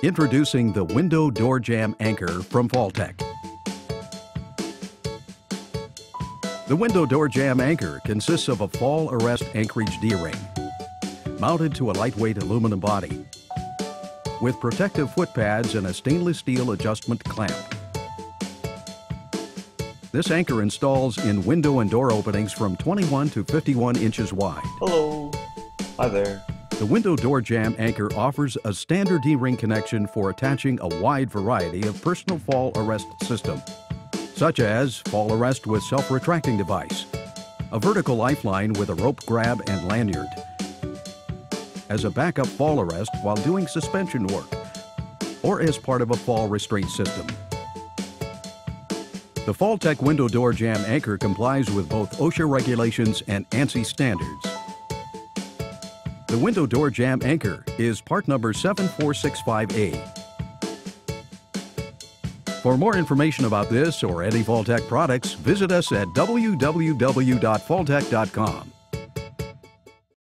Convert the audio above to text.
Introducing the Window Door Jamb Anchor from FallTech. The Window Door Jamb Anchor consists of a fall arrest anchorage D-ring mounted to a lightweight aluminum body with protective foot pads and a stainless steel adjustment clamp. This anchor installs in window and door openings from 21 to 51 inches wide. Hello. Hi there. The Window Door Jamb Anchor offers a standard D-ring connection for attaching a wide variety of personal fall arrest systems, such as fall arrest with self-retracting device, a vertical lifeline with a rope grab and lanyard, as a backup fall arrest while doing suspension work, or as part of a fall restraint system. The FallTech Window Door Jamb Anchor complies with both OSHA regulations and ANSI standards. The Window Door Jamb Anchor is part number 7465A. For more information about this or any FallTech products, visit us at www.falltech.com.